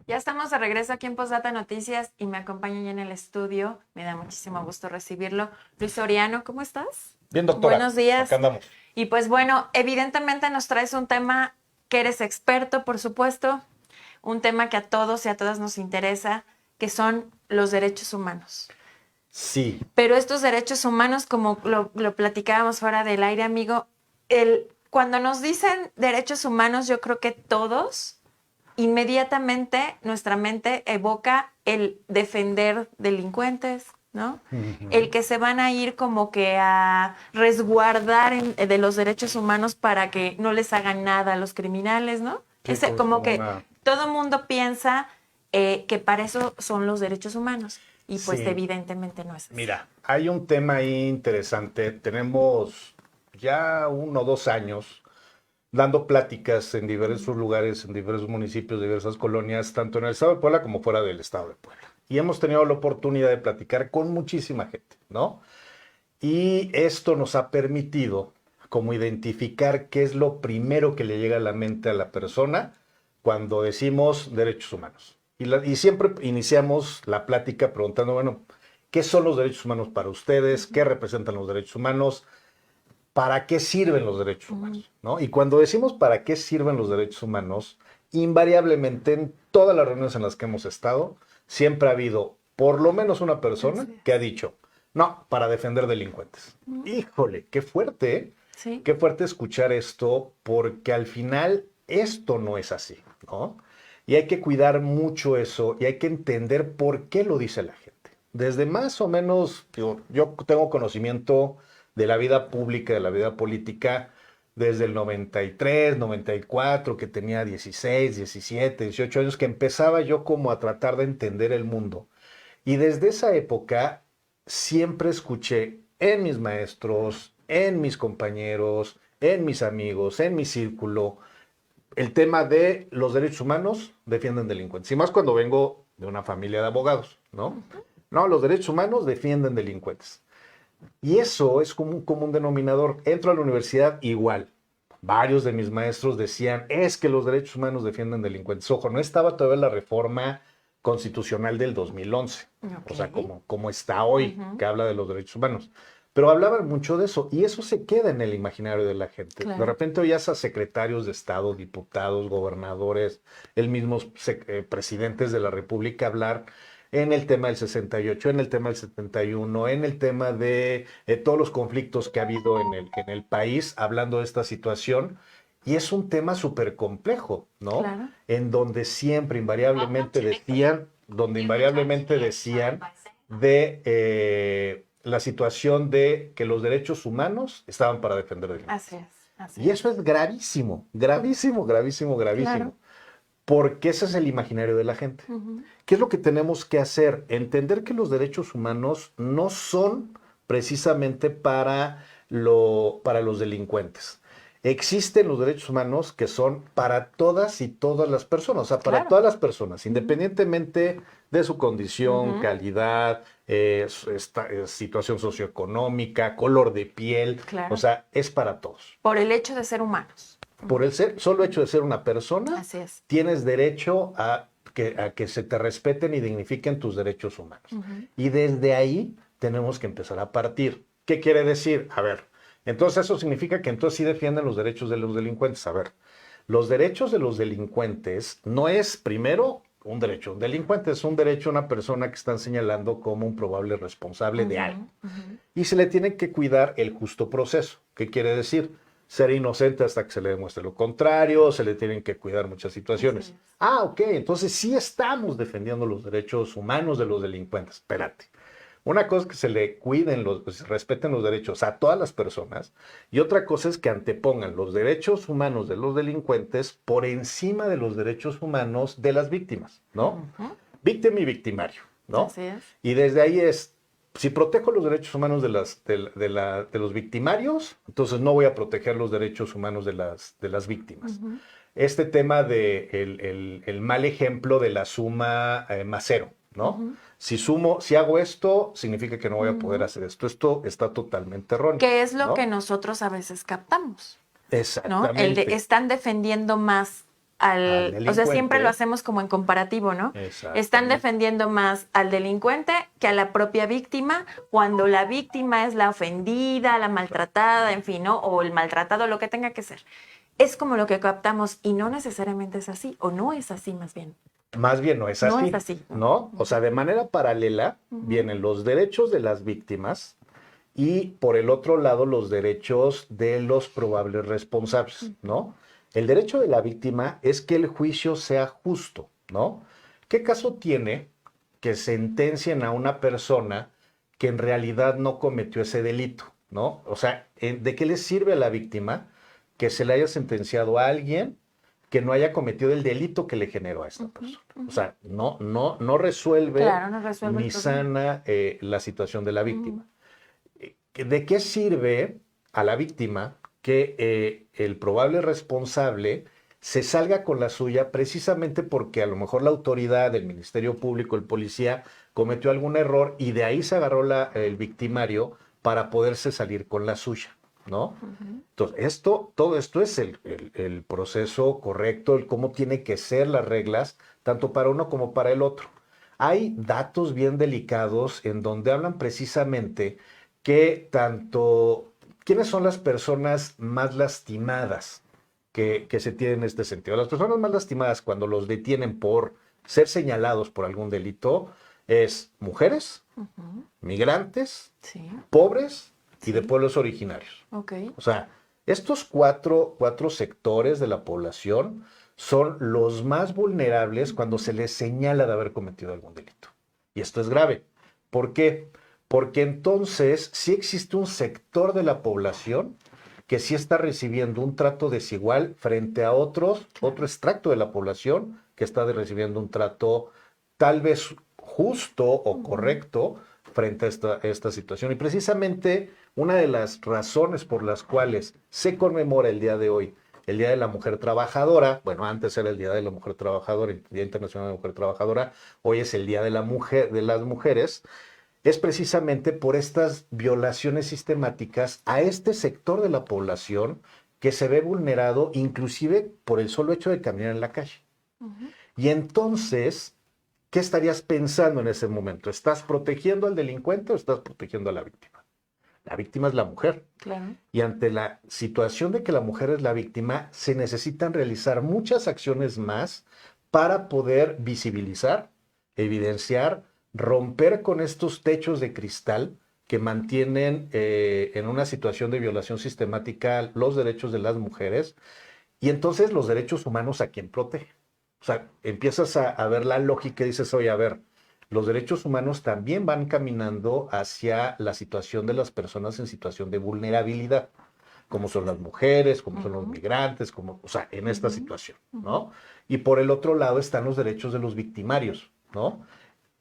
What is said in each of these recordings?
Ya estamos de regreso aquí en Postdata Noticias y me acompaña ya en el estudio. Me da muchísimo gusto recibirlo. Luis Soriano, ¿cómo estás? Bien, doctora, Buenos días. acá andamos. Y pues bueno, evidentemente nos traes un tema que eres experto, por supuesto, un tema que a todos y a todas nos interesa, que son los derechos humanos. Sí, Pero estos derechos humanos, como lo platicábamos fuera del aire, amigo, cuando nos dicen derechos humanos, yo creo que todos inmediatamente nuestra mente evoca el defender delincuentes, ¿no? El que se van a ir como que a resguardar de los derechos humanos para que no les hagan nada a los criminales, ¿no? sí, Como como que una... todo mundo piensa que para eso son los derechos humanos y pues Sí, evidentemente no es así. mira, hay un tema ahí interesante. Tenemos ya 1 o 2 años dando pláticas en diversos lugares, en diversos municipios, diversas colonias, tanto en el estado de Puebla como fuera del estado de Puebla. Y hemos tenido la oportunidad de platicar con muchísima gente, ¿no? Y esto nos ha permitido como identificar qué es lo primero que le llega a la mente a la persona cuando decimos derechos humanos. Y siempre iniciamos la plática preguntando, bueno, ¿qué son los derechos humanos para ustedes? ¿Qué representan los derechos humanos? ¿Para qué sirven los derechos humanos? ¿No? Y cuando decimos para qué sirven los derechos humanos, invariablemente en todas las reuniones en las que hemos estado, siempre ha habido por lo menos una persona Así que ha es. dicho, no, para defender delincuentes. Híjole, qué fuerte, ¿eh? Sí, Qué fuerte escuchar esto, porque al final esto no es así, ¿no? Y hay que cuidar mucho eso y hay que entender por qué lo dice la gente. Desde más o menos, yo tengo conocimiento de la vida pública, de la vida política, desde el 93, 94, que tenía 16, 17, 18 años, que empezaba yo como a tratar de entender el mundo. Y desde esa época siempre escuché en mis maestros, en mis compañeros, en mis amigos, en mi círculo, el tema de los derechos humanos defienden delincuentes. Y más cuando vengo de una familia de abogados, ¿no? No, los derechos humanos defienden delincuentes. Y eso es como un común denominador. Entro a la universidad igual. Varios de mis maestros decían, es que los derechos humanos defienden delincuentes. Ojo, no estaba todavía la reforma constitucional del 2011, ok. o sea, como está hoy, Ujú, que habla de los derechos humanos. Pero hablaban mucho de eso y eso se queda en el imaginario de la gente. De claro. repente oías a secretarios de Estado, diputados, gobernadores, el mismo presidentes de la República hablar en el tema del 68, en el tema del 71, en el tema de todos los conflictos que ha habido en el país, hablando de esta situación. Y es un tema súper complejo, ¿no? Claro. En donde siempre, invariablemente decían de la situación de que los derechos humanos estaban para defender Así delincuentes. es, así Y es. eso es gravísimo, gravísimo, gravísimo, Claro. gravísimo, porque ese es el imaginario de la gente. Ujú. ¿Qué es lo que tenemos que hacer? Entender que los derechos humanos no son precisamente para los delincuentes. Existen los derechos humanos que son para todas y todas las personas, o sea, para Claro. todas las personas, Ujú, independientemente de su condición, ujú, calidad, situación socioeconómica, color de piel, o claro. sea, es para todos. Por el hecho de ser humanos. Por Ujú, el solo hecho de ser una persona, así es. tienes derecho a que se te respeten y dignifiquen tus derechos humanos. Ujú, Y desde ahí tenemos que empezar a partir. ¿Qué quiere decir? A ver, entonces eso significa que entonces sí defienden los derechos de los delincuentes. A ver, los derechos de los delincuentes no es primero un derecho. Un delincuente es un derecho a una persona que están señalando como un probable responsable de algo. ujú, ujú. Y se le tiene que cuidar el justo proceso. ¿Qué quiere decir? Ser inocente hasta que se le demuestre lo contrario, se le tienen que cuidar muchas Así situaciones. es. Ah, ok, entonces sí estamos defendiendo los derechos humanos de los delincuentes. Espérate. Una cosa es que se le cuiden, se respeten los derechos a todas las personas y otra cosa es que antepongan los derechos humanos de los delincuentes por encima de los derechos humanos de las víctimas, ¿no? Ujú, Víctima y victimario, ¿no? así es. Y desde ahí si protejo los derechos humanos de los victimarios, entonces no voy a proteger los derechos humanos de las víctimas. Ujú, Este tema de el mal ejemplo de la suma más cero, ¿no? ujú, Si hago esto, significa que no voy a poder ujú. hacer esto. Esto está totalmente erróneo, Que es lo que ¿no? nosotros a veces captamos, ¿no? El de Exactamente. están defendiendo más o sea, siempre lo hacemos como en comparativo, ¿no? Están defendiendo más al delincuente que a la propia víctima, cuando la víctima es la ofendida, la maltratada, en fin, ¿no? O el maltratado, lo que tenga que ser. Es como lo que captamos y no necesariamente es así, o no es así más bien. Más bien no es así. No es así. ¿No? O sea, de manera paralela vienen los derechos de las víctimas y por el otro lado los derechos de los probables responsables, ¿no? El derecho de la víctima es que el juicio sea justo, ¿no? ¿Qué caso tiene que sentencien a una persona que en realidad no cometió ese delito, ¿no? O sea, ¿de qué le sirve a la víctima que se le haya sentenciado a alguien que no haya cometido el delito que le generó a esta persona? O sea, no resuelve, ni sana la situación de la víctima. ¿De qué sirve a la víctima que el probable responsable se salga con la suya precisamente porque a lo mejor la autoridad, el Ministerio Público, el policía, cometió algún error y de ahí se agarró el victimario para poderse salir con la suya, ¿no? Entonces, todo esto es el proceso correcto, el cómo tiene que ser las reglas, tanto para uno como para el otro. Hay datos bien delicados en donde hablan precisamente que ¿quiénes son las personas más lastimadas que se tienen en este sentido? Las personas más lastimadas cuando los detienen por ser señalados por algún delito es mujeres, migrantes, pobres y de pueblos originarios. O sea, estos cuatro sectores de la población son los más vulnerables cuando se les señala de haber cometido algún delito. Y esto es grave. ¿Por qué? Porque entonces sí existe un sector de la población que sí está recibiendo un trato desigual frente a otro extracto de la población que está recibiendo un trato tal vez justo o correcto frente a esta situación. Y precisamente una de las razones por las cuales se conmemora el día de hoy, el Día de la Mujer Trabajadora, bueno, antes era el Día de la Mujer Trabajadora, el Día Internacional de la Mujer Trabajadora, hoy es el Día de las Mujeres, es precisamente por estas violaciones sistemáticas a este sector de la población que se ve vulnerado inclusive por el solo hecho de caminar en la calle. Y entonces, ¿qué estarías pensando en ese momento? ¿Estás protegiendo al delincuente o estás protegiendo a la víctima? La víctima es la mujer. Claro. Y ante la situación de que la mujer es la víctima, se necesitan realizar muchas acciones más para poder visibilizar, evidenciar, romper con estos techos de cristal que mantienen en una situación de violación sistemática los derechos de las mujeres y entonces los derechos humanos a quién protege. O sea, empiezas a ver la lógica y dices, oye, a ver, los derechos humanos también van caminando hacia la situación de las personas en situación de vulnerabilidad, como son las mujeres, como son los migrantes, o sea, en esta situación, ¿no? Y por el otro lado están los derechos de los victimarios, ¿no?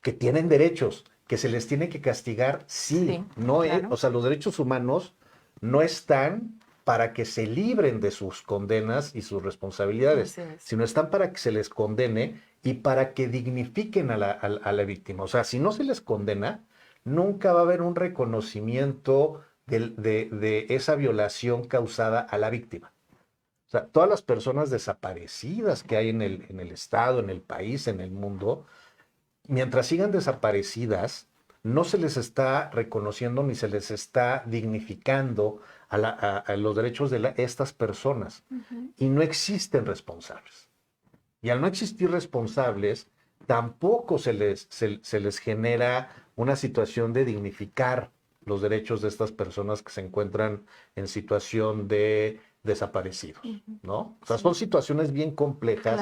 Que tienen derechos, que se les tiene que castigar, sí, no claro. O sea, los derechos humanos no están para que se libren de sus condenas y sus responsabilidades, sino están para que se les condene y para que dignifiquen a la víctima. O sea, si no se les condena, nunca va a haber un reconocimiento de esa violación causada a la víctima. O sea, todas las personas desaparecidas que hay en el Estado, en el país, en el mundo, mientras sigan desaparecidas, no se les está reconociendo ni se les está dignificando a los derechos de estas personas. Y no existen responsables. Y al no existir responsables, tampoco se les genera una situación de dignificar los derechos de estas personas que se encuentran en situación de desaparecidos, ¿no? O sea, son situaciones bien complejas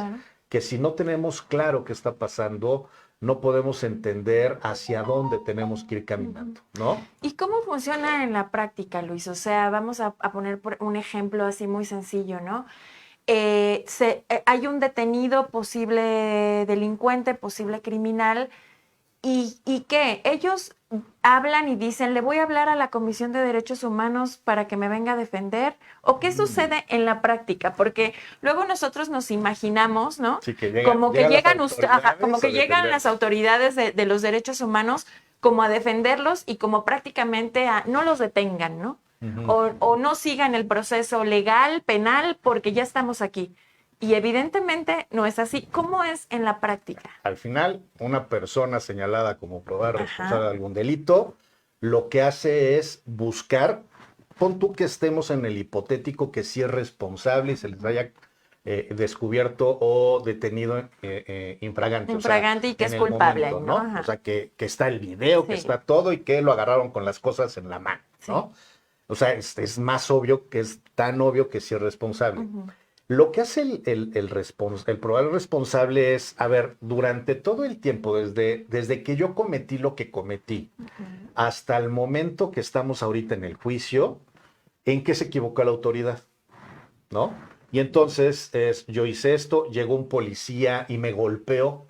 que si no tenemos claro qué está pasando, no podemos entender hacia dónde tenemos que ir caminando, ¿no? ¿Y cómo funciona en la práctica, Luis? O sea, vamos a poner un ejemplo así muy sencillo, ¿no? Hay un detenido, posible delincuente, posible criminal, ¿y qué? Ellos hablan y dicen, le voy a hablar a la Comisión de Derechos Humanos para que me venga a defender, ¿o qué sucede en la práctica? Porque luego nosotros nos imaginamos, ¿no? Sí, que llegan las autoridades de los derechos humanos como a defenderlos y como prácticamente a no los detengan, ¿no? O no sigan el proceso legal, penal, porque ya estamos aquí. Y evidentemente no es así. ¿Cómo es en la práctica? Al final, una persona señalada como probable Ajá. responsable de algún delito, lo que hace es buscar, pon tú que estemos en el hipotético que sí es responsable y se les haya descubierto o detenido infragante. Infragante, y que en es el culpable, momento, ¿no? ¿no? Ajá. O sea, que está el video, que Sí. está todo y que lo agarraron con las cosas en la mano, ¿no? Sí. O sea, es más obvio que es tan obvio que sí es responsable. Ujú. Lo que hace el probable responsable es, a ver, durante todo el tiempo, desde que yo cometí lo que cometí, hasta el momento que estamos ahorita en el juicio, ¿en qué se equivocó la autoridad? ¿No? Y entonces yo hice esto, llegó un policía y me golpeó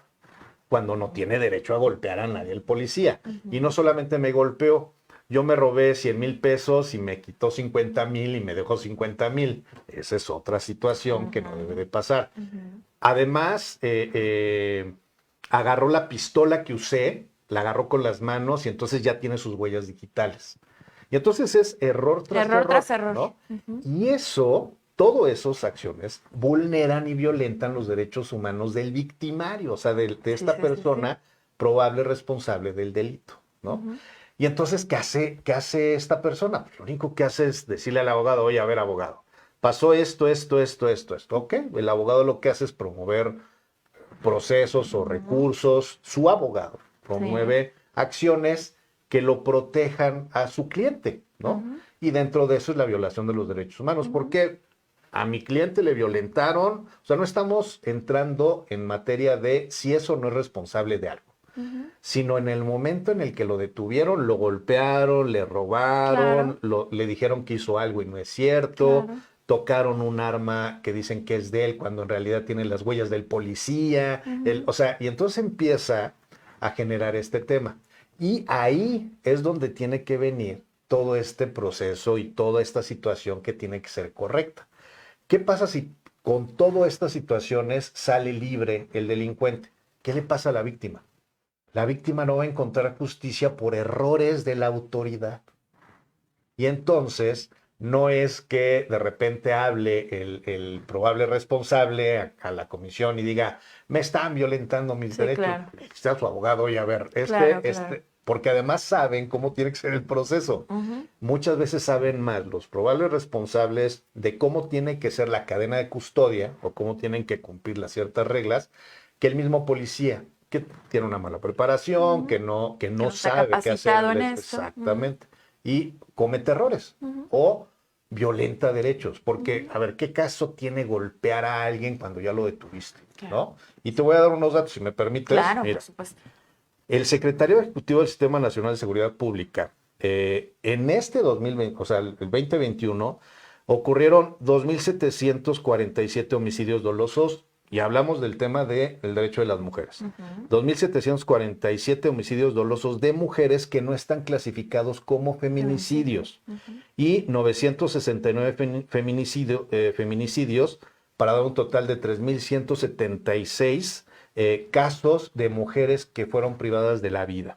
cuando no tiene derecho a golpear a nadie el policía. Y no solamente me golpeó, yo me robé 100,000 pesos y me quitó 50,000 y me dejó 50,000. Esa es otra situación que no debe de pasar. Además, agarró la pistola que usé, la agarró con las manos y entonces ya tiene sus huellas digitales. Y entonces es error tras Error error, tras error. ¿no? Y eso, todas esas acciones vulneran y violentan los derechos humanos del victimario, o sea, de esta persona probable responsable del delito, ¿no? Y entonces, ¿qué hace esta persona? Pues lo único que hace es decirle al abogado, oye, a ver, abogado, pasó esto, esto. Ok, el abogado lo que hace es promover procesos o recursos, su abogado promueve acciones que lo protejan a su cliente, ¿no? Y dentro de eso es la violación de los derechos humanos, porque a mi cliente le violentaron, o sea, no estamos entrando en materia de si eso no es responsable de algo, sino en el momento en el que lo detuvieron, lo golpearon, le robaron, le dijeron que hizo algo y no es cierto, tocaron un arma que dicen que es de él cuando en realidad tiene las huellas del policía, o sea, y entonces empieza a generar este tema. Y ahí es donde tiene que venir todo este proceso y toda esta situación que tiene que ser correcta. ¿Qué pasa si con todas estas situaciones sale libre el delincuente? ¿Qué le pasa a la víctima? La víctima no va a encontrar justicia por errores de la autoridad. Y entonces no es que de repente hable el probable responsable a la comisión y diga, me están violentando mis derechos. Claro. Está su abogado y a ver, Claro. porque además saben cómo tiene que ser el proceso. Muchas veces saben más los probables responsables de cómo tiene que ser la cadena de custodia o cómo tienen que cumplir las ciertas reglas que el mismo policía, que tiene una mala preparación, que no está sabe qué hacer. capacitado en esto. Exactamente. Y comete errores o violenta derechos. Porque, a ver, ¿qué caso tiene golpear a alguien cuando ya lo detuviste? ¿No? Y te voy a dar unos datos, si me permites. Claro, Mira, por supuesto. el secretario ejecutivo del Sistema Nacional de Seguridad Pública, en este 2020, o sea, el 2021, ocurrieron 2,747 homicidios dolosos y hablamos del tema del derecho de las mujeres. 2,747 homicidios dolosos de mujeres que no están clasificados como feminicidios y 969 feminicidios para dar un total de 3,176 casos de mujeres que fueron privadas de la vida.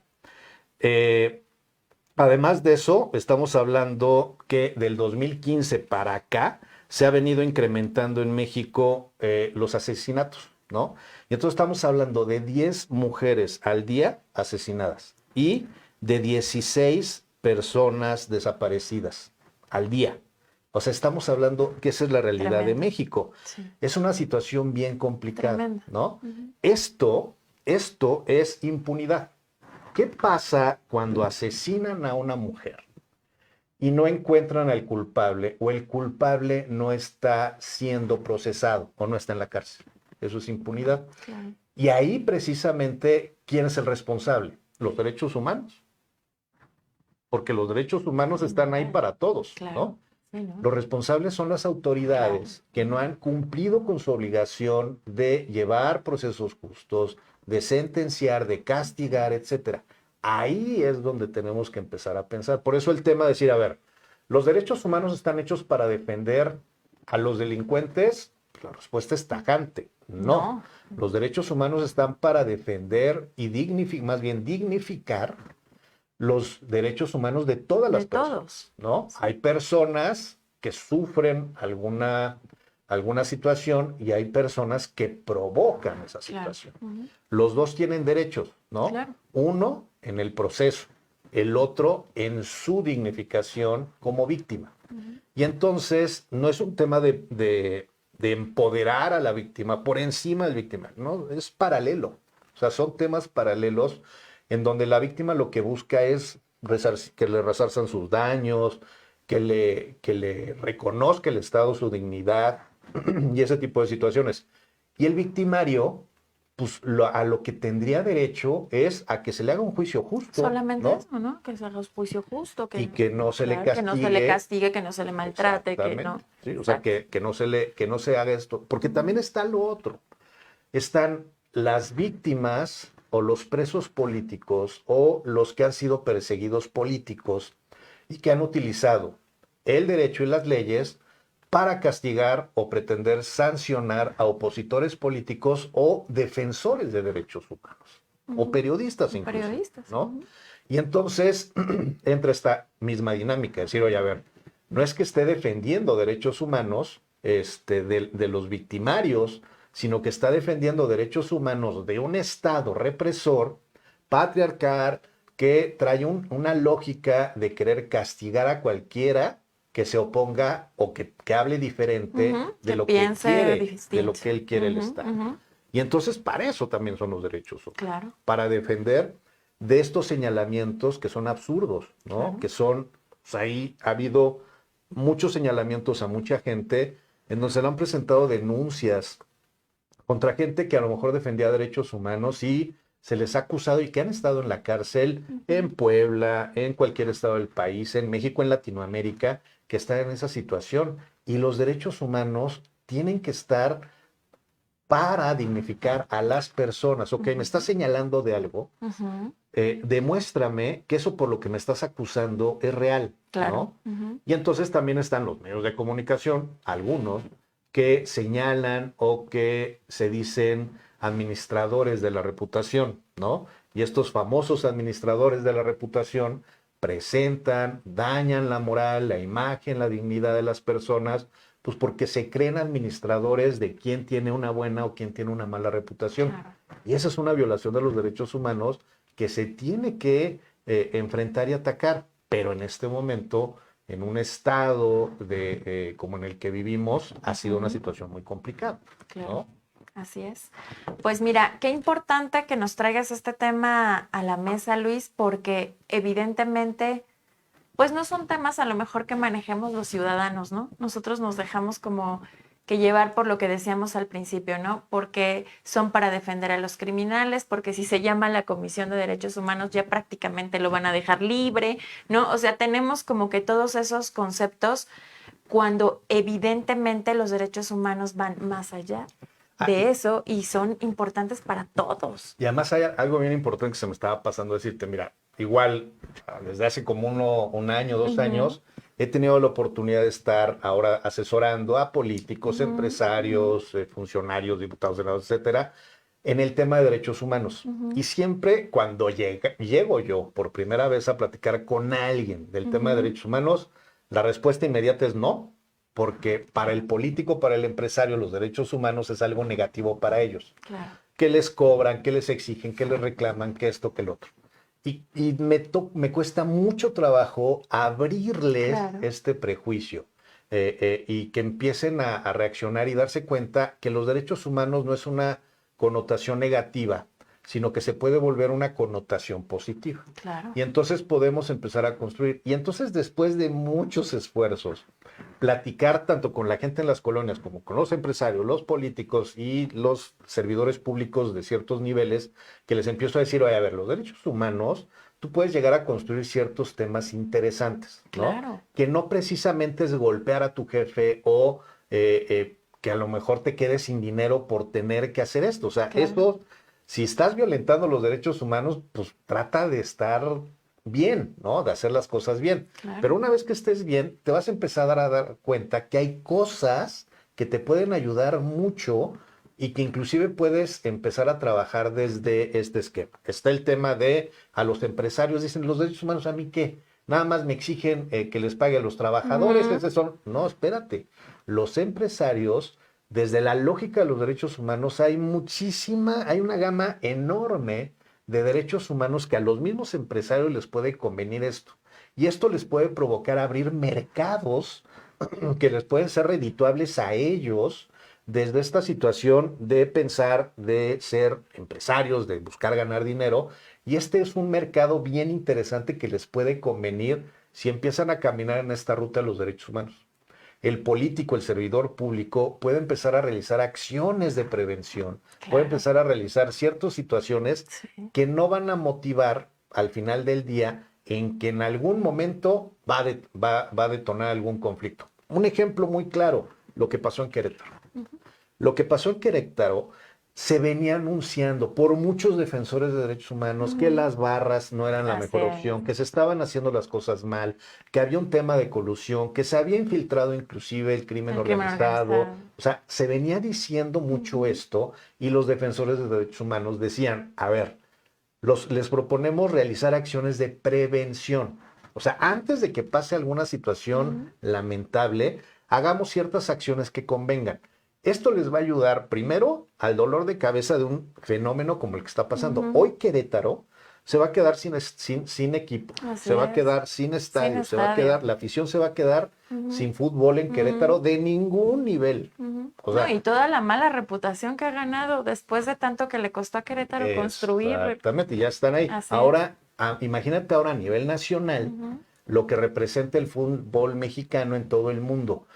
Además de eso, estamos hablando que del 2015 para acá se ha venido incrementando en México los asesinatos, ¿no? Y entonces estamos hablando de 10 mujeres al día asesinadas y de 16 personas desaparecidas al día. O sea, estamos hablando que esa es la realidad de México. Sí. Es una situación bien complicada, Tremendo. ¿no? Esto es impunidad. ¿Qué pasa cuando asesinan a una mujer y no encuentran al culpable o el culpable no está siendo procesado o no está en la cárcel? Eso es impunidad. Claro. Y ahí precisamente, ¿quién es el responsable? Los derechos humanos. Porque los derechos humanos están ahí para todos, ¿no? Sí, ¿no? Los responsables son las autoridades que no han cumplido con su obligación de llevar procesos justos, de sentenciar, de castigar, etcétera. Ahí es donde tenemos que empezar a pensar. Por eso el tema de decir, a ver, ¿los derechos humanos están hechos para defender a los delincuentes? La respuesta es tajante. No. Los derechos humanos están para defender y dignificar los derechos humanos de todas las personas, ¿no? Hay personas que sufren alguna alguna situación y hay personas que provocan esa Claro. situación. Ujú. Los dos tienen derechos, ¿no? Claro. Uno en el proceso, el otro en su dignificación como víctima. Y entonces no es un tema de empoderar a la víctima por encima del víctima, ¿no? Es paralelo. O sea, son temas paralelos en donde la víctima lo que busca es que le resarzan sus daños, que le reconozca el Estado su dignidad y ese tipo de situaciones. Y el victimario, pues a lo que tendría derecho es a que se le haga un juicio justo, Solamente ¿no? eso, ¿no? Que se haga juicio justo, Y que no se le claro, que no se le castigue. castigue, que no se le maltrate, que no. Exactamente. Sí, o sea, que no se haga esto. Porque también está lo otro. Están las víctimas o los presos políticos o los que han sido perseguidos políticos y que han utilizado el derecho y las leyes para castigar o pretender sancionar a opositores políticos o defensores de derechos humanos o periodistas incluso, Periodistas. ¿no? Y entonces entra esta misma dinámica, decir, oye, a ver, no es que esté defendiendo derechos humanos de los victimarios, sino que está defendiendo derechos humanos de un Estado represor, patriarcal, que trae una lógica de querer castigar a cualquiera que se oponga o que hable diferente de Que lo que piense quiere, distinto. de lo que él quiere el Ujú, Estado. ujú. Y entonces para eso también son los derechos humanos. Claro. Para defender de estos señalamientos que son absurdos, ¿no? Claro. Que son, pues ahí ha habido muchos señalamientos a mucha gente en donde se le han presentado denuncias contra gente que a lo mejor defendía derechos humanos y se les ha acusado y que han estado en la cárcel en Puebla, en cualquier estado del país, en México, en Latinoamérica, que están en esa situación. Y los derechos humanos tienen que estar para dignificar a las personas. Ok, me estás señalando de algo, Ujú. demuéstrame que eso por lo que me estás acusando es real, Claro. ¿no? Ujú. Y entonces también están los medios de comunicación, algunos, que señalan o que se dicen administradores de la reputación, ¿no? Y estos famosos administradores de la reputación presentan, dañan la moral, la imagen, la dignidad de las personas, pues porque se creen administradores de quién tiene una buena o quién tiene una mala reputación. Claro. Y esa es una violación de los derechos humanos que se tiene que enfrentar y atacar. Pero en este momento, en un estado como en el que vivimos, ha sido una situación muy complicada, Claro. ¿no? Así es. Pues mira, qué importante que nos traigas este tema a la mesa, Luis, porque evidentemente, pues no son temas a lo mejor que manejemos los ciudadanos, ¿no? Nosotros nos dejamos como que llevar por lo que decíamos al principio, ¿no? Porque son para defender a los criminales, porque si se llama la Comisión de Derechos Humanos ya prácticamente lo van a dejar libre, ¿no? O sea, tenemos como que todos esos conceptos cuando evidentemente los derechos humanos van más allá de eso y son importantes para todos. Y además hay algo bien importante que se me estaba pasando decirte, mira, igual desde hace como un año, 2 años, he tenido la oportunidad de estar ahora asesorando a políticos, empresarios, funcionarios, diputados, senadores, etcétera, en el tema de derechos humanos. Y siempre cuando llego yo por primera vez a platicar con alguien del tema de derechos humanos, la respuesta inmediata es no, porque para el político, para el empresario, los derechos humanos es algo negativo para ellos. Claro. Que les cobran, que les exigen, que les reclaman, que esto, que el otro. Y me cuesta mucho trabajo abrirles Claro. este prejuicio y que empiecen a reaccionar y darse cuenta que los derechos humanos no es una connotación negativa, sino que se puede volver una connotación positiva. Claro. Y entonces podemos empezar a construir. Y entonces después de muchos esfuerzos, platicar tanto con la gente en las colonias como con los empresarios, los políticos y los servidores públicos de ciertos niveles, que les empiezo a decir, oye, a ver, los derechos humanos, tú puedes llegar a construir ciertos temas interesantes, ¿no? Claro. Que no precisamente es golpear a tu jefe o que a lo mejor te quedes sin dinero por tener que hacer esto. O sea, Claro. esto, si estás violentando los derechos humanos, pues trata de estar bien, ¿no? De hacer las cosas bien. Claro. Pero una vez que estés bien, te vas a empezar a dar cuenta que hay cosas que te pueden ayudar mucho y que inclusive puedes empezar a trabajar desde este esquema. Está el tema de a los empresarios dicen, los derechos humanos, ¿a mí qué? Nada más me exigen que les pague a los trabajadores, esos son... No, espérate. los empresarios, desde la lógica de los derechos humanos, hay una gama enorme de derechos humanos que a los mismos empresarios les puede convenir esto. Y esto les puede provocar abrir mercados que les pueden ser redituables a ellos desde esta situación de pensar, de ser empresarios, de buscar ganar dinero. Y este es un mercado bien interesante que les puede convenir si empiezan a caminar en esta ruta de los derechos humanos. El político, el servidor público puede empezar a realizar acciones de prevención, puede empezar a realizar ciertas situaciones que no van a motivar al final del día en que en algún momento va a detonar algún conflicto. Un ejemplo muy claro, lo que pasó en Querétaro. Lo que pasó en Querétaro se venía anunciando por muchos defensores de derechos humanos que las barras no eran la mejor opción, que se estaban haciendo las cosas mal, que había un tema de colusión, que se había infiltrado inclusive el crimen organizado. O sea, se venía diciendo mucho esto y los defensores de derechos humanos decían, a ver, les proponemos realizar acciones de prevención. O sea, antes de que pase alguna situación lamentable, hagamos ciertas acciones que convengan. Esto les va a ayudar primero al dolor de cabeza de un fenómeno como el que está pasando. Hoy Querétaro se va a quedar sin equipo, se va a quedar sin estadio, la afición se va a quedar sin fútbol en Querétaro de ningún nivel. O sea, y toda la mala reputación que ha ganado después de tanto que le costó a Querétaro construir. Exactamente, ya están ahí. Ahora, imagínate ahora a nivel nacional lo que representa el fútbol mexicano en todo el mundo.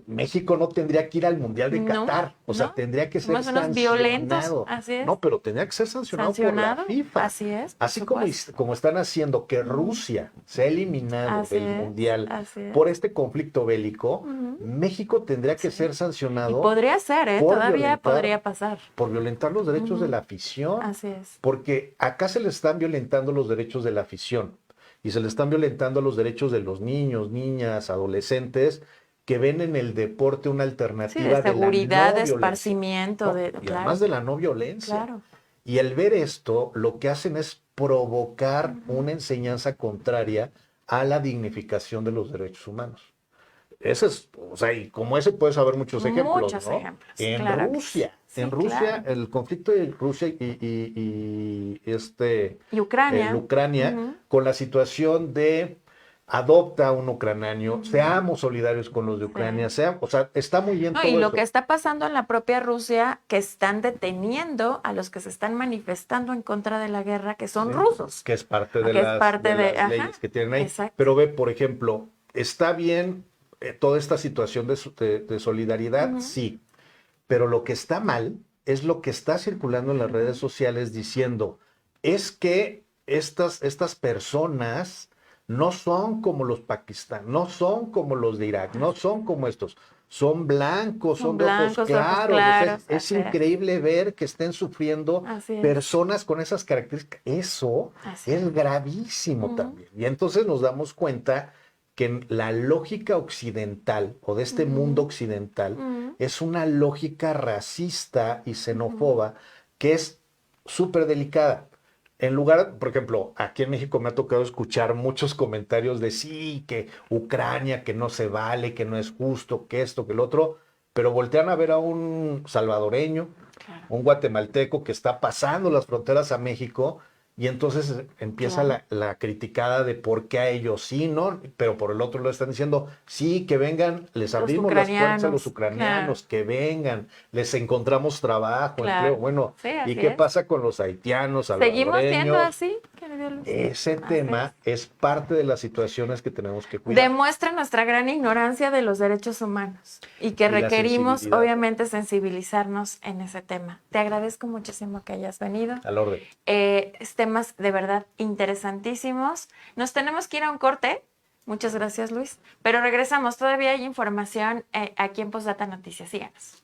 México no tendría que ir al Mundial de Qatar, tendría que ser más o menos violentos, así es. No, pero tendría que ser sancionado por la FIFA. Así es. Así como están haciendo que Rusia se ha eliminado del Mundial por este conflicto bélico, México tendría que ser sancionado. Y podría ser, todavía podría pasar. Por violentar los derechos de la afición. Así es. Porque acá se le están violentando los derechos de la afición y se le están violentando los derechos de los niños, niñas, adolescentes, que ven en el deporte una alternativa de seguridad, de esparcimiento, y además de la no violencia. Claro. Y al ver esto, lo que hacen es provocar una enseñanza contraria a la dignificación de los derechos humanos. Ese es, y como ese puedes haber muchos ejemplos. Muchos ejemplos. En Rusia, el conflicto de Rusia y Ucrania, con la situación de adopta a un ucraniano, seamos solidarios con los de Ucrania, está muy bien todo y lo eso. que está pasando en la propia Rusia, que están deteniendo a los que se están manifestando en contra de la guerra, que son rusos. Que es parte de las leyes que tienen ahí. Exacto. Pero ve, por ejemplo, ¿está bien toda esta situación de solidaridad? Sí. Pero lo que está mal es lo que está circulando en las redes sociales diciendo, es que estas personas no son como los Pakistán, no son como los de Irak, no son como estos. Son blancos, son de ojos claros. Es increíble ver que estén sufriendo personas con esas características. Eso es gravísimo también. Y entonces nos damos cuenta que la lógica occidental o de este mundo occidental es una lógica racista y xenófoba que es súper delicada. En lugar, por ejemplo, aquí en México me ha tocado escuchar muchos comentarios de sí, que Ucrania, que no se vale, que no es justo, que esto, que el otro, pero voltean a ver a un salvadoreño, un guatemalteco que está pasando las fronteras a México y entonces empieza la criticada de por qué a ellos sí, ¿no? Pero por el otro lado están diciendo, sí, que vengan, les abrimos las puertas a los ucranianos, que vengan, les encontramos trabajo, empleo. Bueno, ¿y qué pasa con los haitianos, salvadoreños? ¿Seguimos siendo así? Ese tema es parte de las situaciones que tenemos que cuidar. Demuestra nuestra gran ignorancia de los derechos humanos y que requerimos, obviamente, sensibilizarnos en ese tema. Te agradezco muchísimo que hayas venido. Al orden. Temas de verdad interesantísimos. Nos tenemos que ir a un corte. Muchas gracias, Luis. Pero regresamos. Todavía hay información aquí en Postdata Noticias. Síganos.